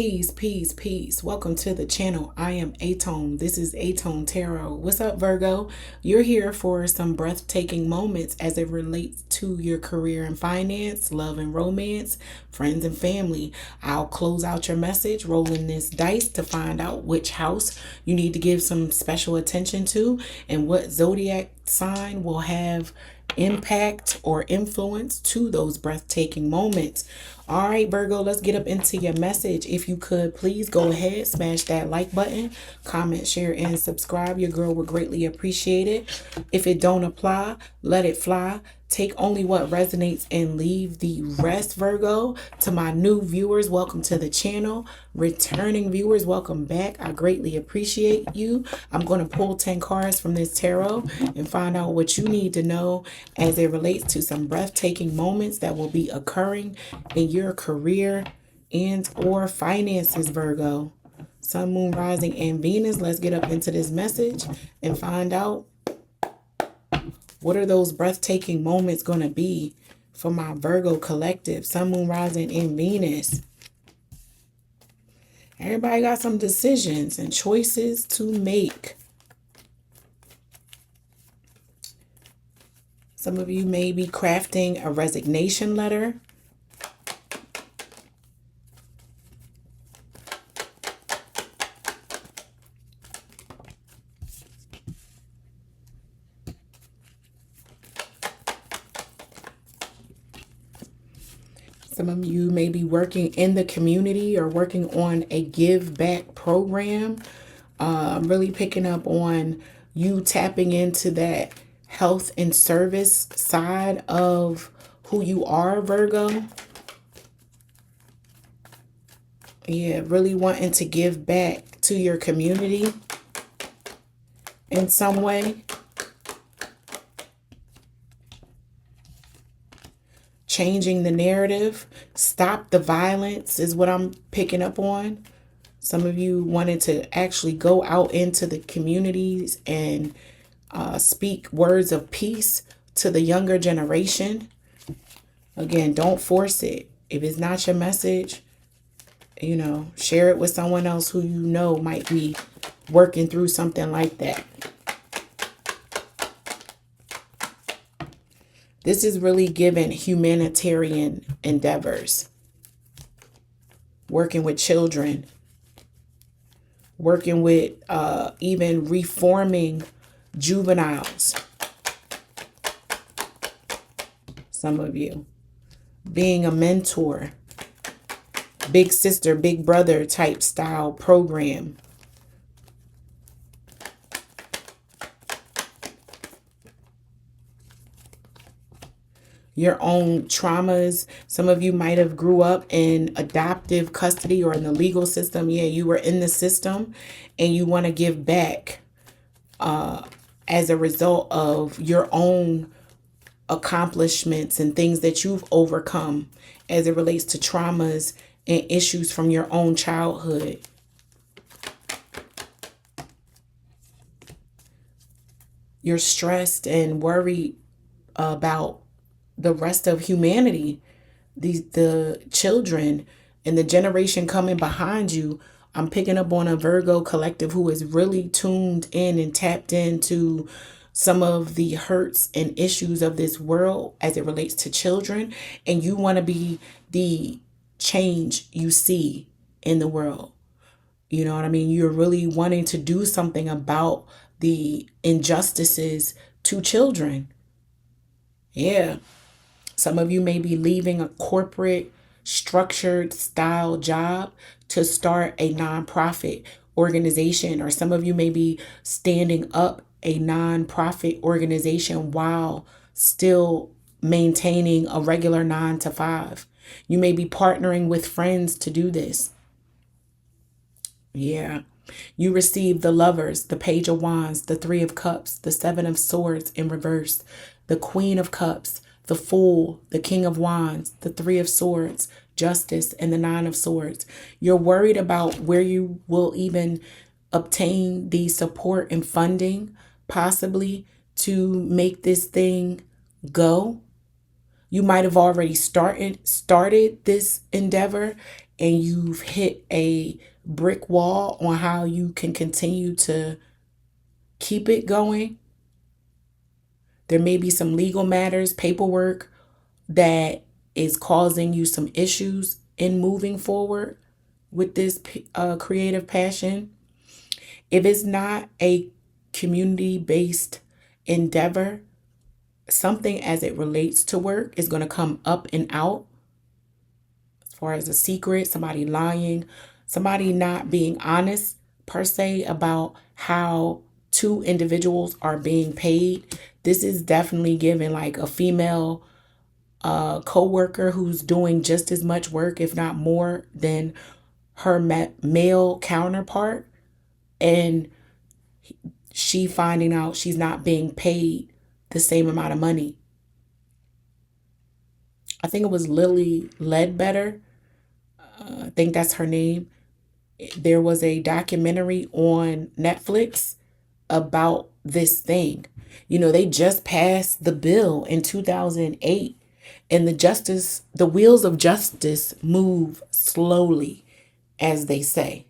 Peace, peace, peace. Welcome to the channel. I am aTone. This is aTone Tarot. What's up, Virgo? You're here for some breathtaking moments as it relates to your career and finance, love and romance, friends and family. I'll close out your message, rolling this dice to find out which house you need to give some special attention to and what zodiac sign will have impact or influence to those breathtaking moments. All right, Virgo, let's get up into your message. If you could, please go ahead, smash that like button, comment, share, and subscribe. Your girl would greatly appreciate it. If it don't apply, let it fly. Take only what resonates and leave the rest, Virgo. To my new viewers, welcome to the channel. Returning viewers, welcome back. I greatly appreciate you. I'm going to pull 10 cards from this tarot and find out what you need to know as it relates to some breathtaking moments that will be occurring in your career and or finances, Virgo. Sun, Moon, Rising, and Venus. Let's get up into this message and find out what are those breathtaking moments going to be for my Virgo collective. Sun, Moon, Rising, and Venus. Everybody got some decisions and choices to make. Some of you may be crafting a resignation letter. Some of you may be working in the community or working on a give back program. I'm really picking up on you tapping into that health and service side of who you are, Virgo. Yeah, really wanting to give back to your community in some way. Changing the narrative. Stop the violence is what I'm picking up on. Some of you wanted to actually go out into the communities and speak words of peace to the younger generation. Again, don't force it. If it's not your message, you know, share it with someone else who you know might be working through something like that. This is really given humanitarian endeavors. Working with children. Working with even reforming juveniles. Some of you. Being a mentor. Big sister, big brother type style program. Your own traumas. Some of you might have grew up in adoptive custody or in the legal system. Yeah, you were in the system and you want to give back as a result of your own accomplishments and things that you've overcome as it relates to traumas and issues from your own childhood. You're stressed and worried about the rest of humanity, the children and the generation coming behind you. I'm picking up on a Virgo collective who is really tuned in and tapped into some of the hurts and issues of this world as it relates to children. And you want to be the change you see in the world. You know what I mean? You're really wanting to do something about the injustices to children. Yeah. Some of you may be leaving a corporate structured style job to start a nonprofit organization, or some of you may be standing up a nonprofit organization while still maintaining a regular 9 to 5. You may be partnering with friends to do this. Yeah. You receive the Lovers, the Page of Wands, the Three of Cups, the Seven of Swords in reverse, the Queen of Cups, the Fool, the King of Wands, the Three of Swords, Justice, and the Nine of Swords. You're worried about where you will even obtain the support and funding, possibly, to make this thing go. You might have already started this endeavor and you've hit a brick wall on how you can continue to keep it going. There may be some legal matters, paperwork that is causing you some issues in moving forward with this creative passion. If it's not a community-based endeavor, something as it relates to work is going to come up and out as far as a secret, somebody lying, somebody not being honest per se about how two individuals are being paid. This is definitely giving like a female co-worker who's doing just as much work, if not more, than her male counterpart, and she finding out she's not being paid the same amount of money. I think it was Lily Ledbetter. I think that's her name. There was a documentary on Netflix about this thing. You know, they just passed the bill in 2008, and the wheels of justice move slowly, as they say.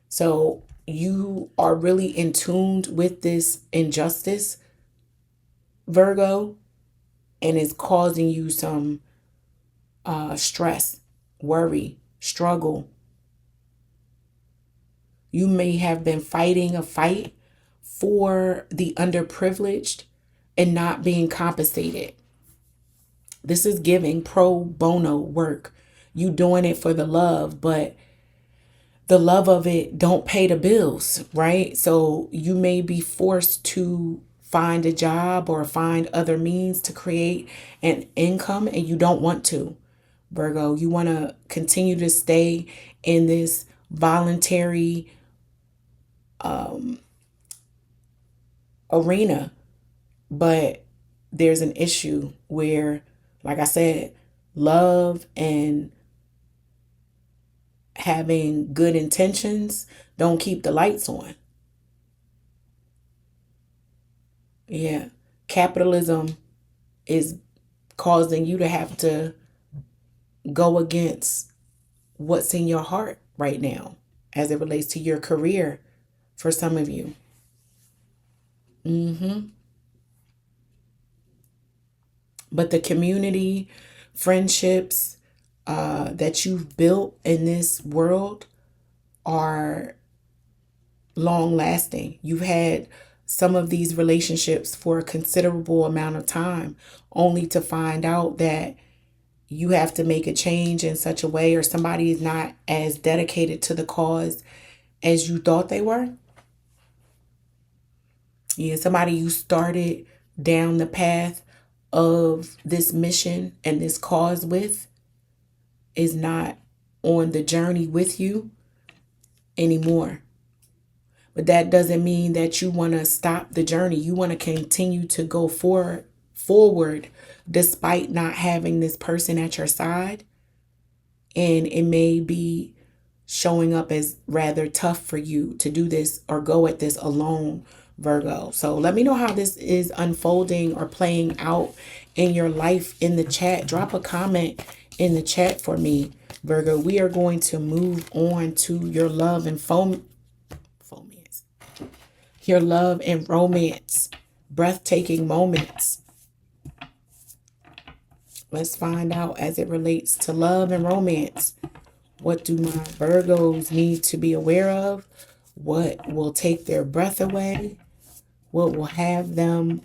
So you are really in tune with this injustice, Virgo, and it's causing you some stress, worry, struggle. You may have been fighting a fight for the underprivileged and not being compensated. This is giving pro bono work. You doing it for the love, but the love of it don't pay the bills, right? So you may be forced to find a job or find other means to create an income, and you don't want to, Virgo. You want to continue to stay in this voluntary arena, but there's an issue where, like I said, love and having good intentions don't keep the lights on. Yeah. Capitalism is causing you to have to go against what's in your heart right now as it relates to your career for some of you. But the community, friendships that you've built in this world are long lasting. You've had some of these relationships for a considerable amount of time, only to find out that you have to make a change in such a way, or somebody is not as dedicated to the cause as you thought they were. Yeah, somebody you started down the path of this mission and this cause with is not on the journey with you anymore. But that doesn't mean that you want to stop the journey. You want to continue to go forward despite not having this person at your side. And it may be showing up as rather tough for you to do this or go at this alone, Virgo. So let me know how this is unfolding or playing out in your life in the chat. Drop a comment in the chat for me, Virgo. We are going to move on to your love and your love and romance, breathtaking moments. Let's find out as it relates to love and romance. What do my Virgos need to be aware of? What will take their breath away? What will have them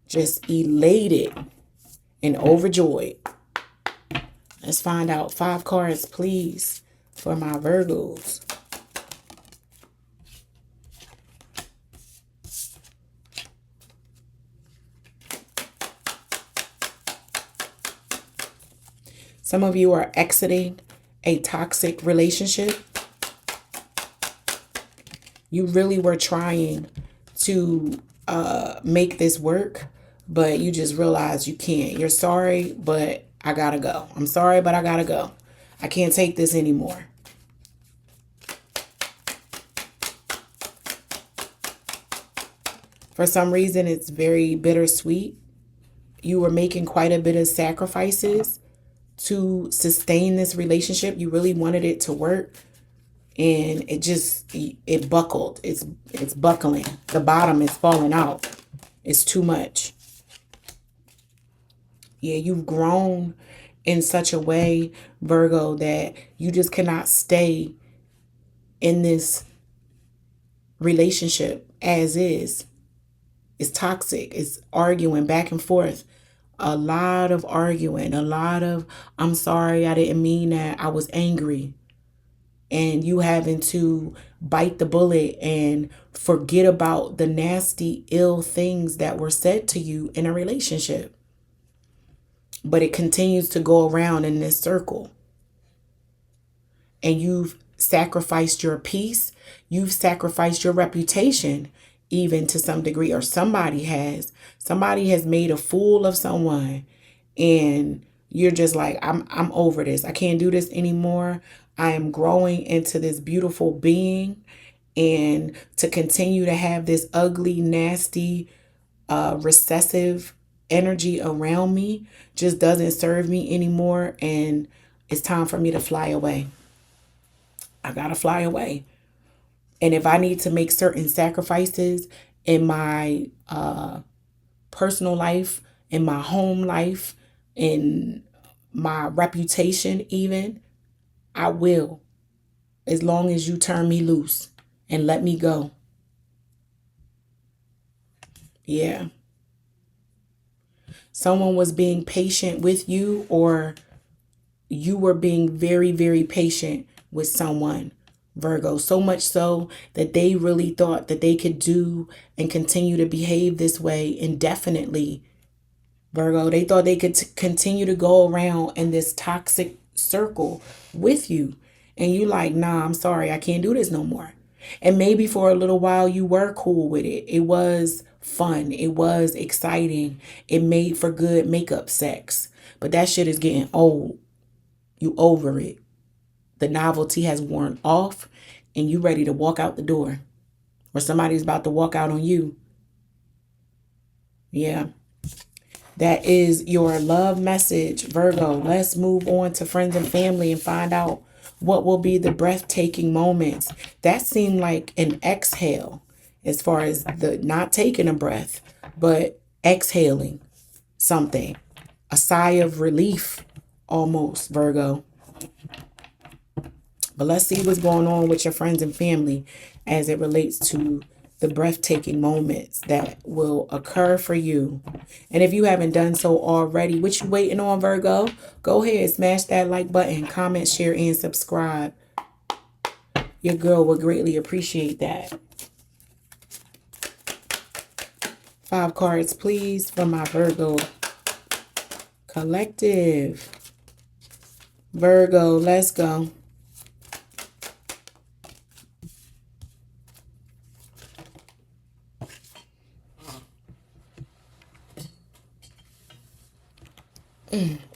just elated and overjoyed? Let's find out. 5 cards, please, for my Virgos. Some of you are exiting a toxic relationship. You really were trying to make this work, but you just realized you can't. You're sorry, but I gotta go. I'm sorry, but I gotta go. I can't take this anymore. For some reason, it's very bittersweet. You were making quite a bit of sacrifices to sustain this relationship. You really wanted it to work, and it buckled. It's buckling. The bottom is falling out. It's too much. Yeah, you've grown in such a way, Virgo, that you just cannot stay in this relationship as is. It's toxic. It's arguing back and forth. A lot of arguing, a lot of, I'm sorry, I didn't mean that, I was angry. And you having to bite the bullet and forget about the nasty, ill things that were said to you in a relationship. But it continues to go around in this circle. And you've sacrificed your peace. You've sacrificed your reputation, even to some degree, or somebody has. Somebody has made a fool of someone, and you're just like, I'm over this. I can't do this anymore. I am growing into this beautiful being, and to continue to have this ugly, nasty, recessive energy around me just doesn't serve me anymore, and it's time for me to fly away. I gotta fly away. And if I need to make certain sacrifices in my personal life, in my home life, in my reputation even, I will, as long as you turn me loose and let me go. Yeah. Someone was being patient with you, or you were being very, very patient with someone, Virgo. So much so that they really thought that they could do and continue to behave this way indefinitely, Virgo. They thought they could continue to go around in this toxic circle with you. And you like, nah, I'm sorry, I can't do this no more. And maybe for a little while you were cool with it. It was fun. It was exciting. It made for good makeup sex. But that shit is getting old. You over it. The novelty has worn off, and you ready to walk out the door. Or somebody's about to walk out on you. Yeah. That is your love message, Virgo. Let's move on to friends and family and find out what will be the breathtaking moments. That seemed like an exhale, as far as the not taking a breath, but exhaling something. A sigh of relief almost, Virgo. But let's see what's going on with your friends and family as it relates to the breathtaking moments that will occur for you. And if you haven't done so already, what you waiting on, Virgo? Go ahead, smash that like button, comment, share, and subscribe. Your girl would greatly appreciate that. 5 cards, please, for my Virgo collective. Virgo, let's go.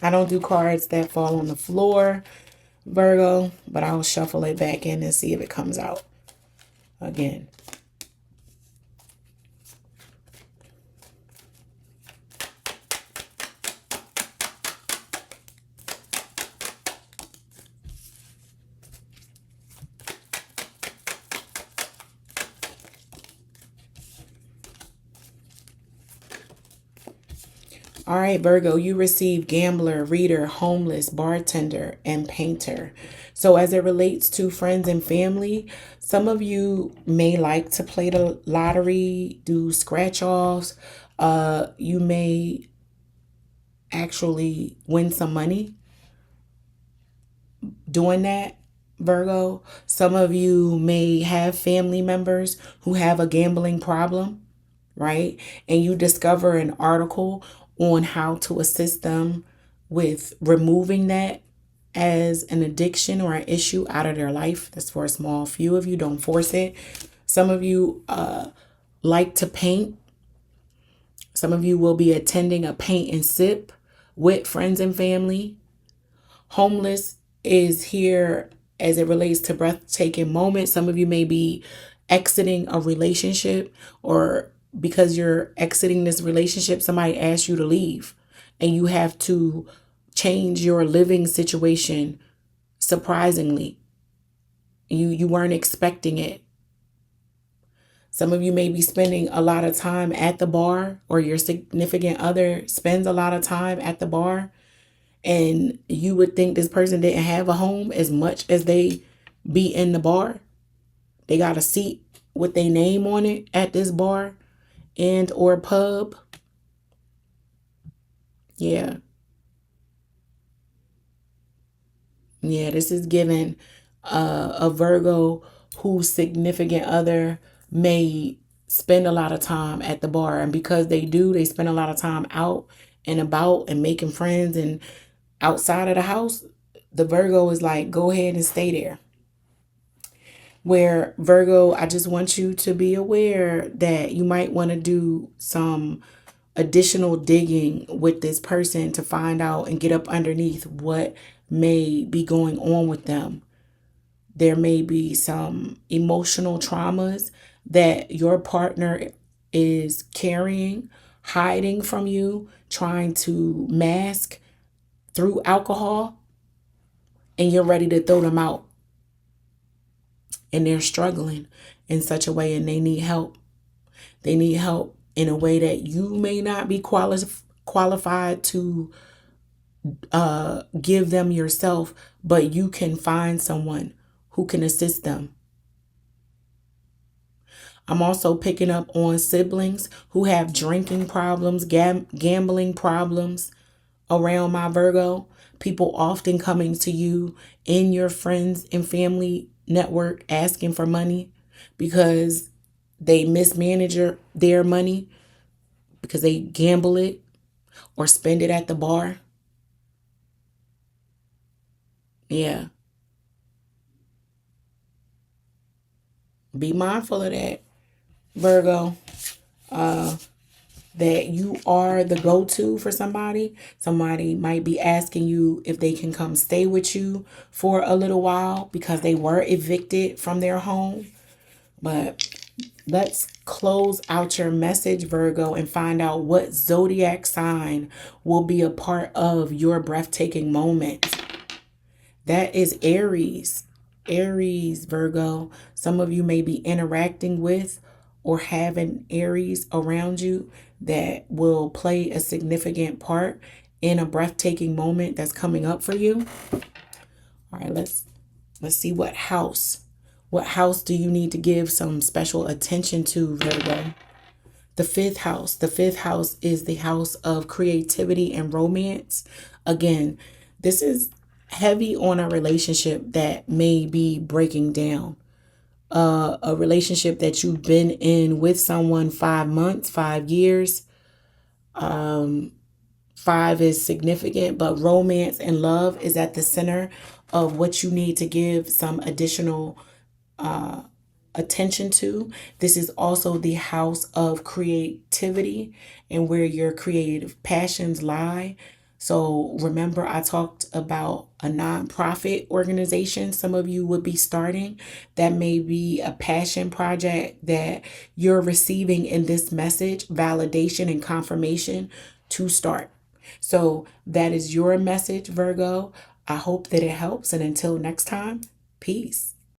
I don't do cards that fall on the floor, Virgo, but I'll shuffle it back in and see if it comes out again. All right, Virgo, you receive gambler, reader, homeless, bartender, and painter. So as it relates to friends and family, some of you may like to play the lottery, do scratch-offs. You may actually win some money doing that, Virgo. Some of you may have family members who have a gambling problem, right? And you discover an article on how to assist them with removing that as an addiction or an issue out of their life. That's for a small few of you. Don't force it. Some of you like to paint. Some of you will be attending a paint and sip with friends and family. Homeless is here as it relates to breathtaking moments. Some of you may be exiting a relationship, or because you're exiting this relationship, somebody asked you to leave and you have to change your living situation surprisingly. You weren't expecting it. Some of you may be spending a lot of time at the bar, or your significant other spends a lot of time at the bar, and you would think this person didn't have a home as much as they be in the bar. They got a seat with their name on it at this bar and or pub. Yeah. Yeah, this is giving a Virgo whose significant other may spend a lot of time at the bar. And because they do, they spend a lot of time out and about and making friends and outside of the house. The Virgo is like, go ahead and stay there. Where Virgo, I just want you to be aware that you might want to do some additional digging with this person to find out and get up underneath what may be going on with them. There may be some emotional traumas that your partner is carrying, hiding from you, trying to mask through alcohol, and you're ready to throw them out. And they're struggling in such a way, and they need help. They need help in a way that you may not be qualified to give them yourself, but you can find someone who can assist them. I'm also picking up on siblings who have drinking problems, gambling problems around my Virgo. People often coming to you in your friends and family network asking for money because they mismanage their money, because they gamble it or spend it at the bar. Yeah. Be mindful of that, Virgo. That you are the go-to for somebody. Somebody might be asking you if they can come stay with you for a little while because they were evicted from their home. But let's close out your message, Virgo, and find out what zodiac sign will be a part of your breathtaking moment. That is Aries. Aries, Virgo. Some of you may be interacting with or have an Aries around you that will play a significant part in a breathtaking moment that's coming up for you. All right, let's see what house. What house do you need to give some special attention to, Virgo? The fifth house. The fifth house is the house of creativity and romance. Again, this is heavy on a relationship that may be breaking down. A relationship that you've been in with someone 5 months, 5 years. 5 is significant, but romance and love is at the center of what you need to give some additional attention to. This is also the house of creativity and where your creative passions lie. So remember, I talked about a nonprofit organization some of you would be starting. That may be a passion project that you're receiving in this message, validation and confirmation to start. So that is your message, Virgo. I hope that it helps. And until next time, peace.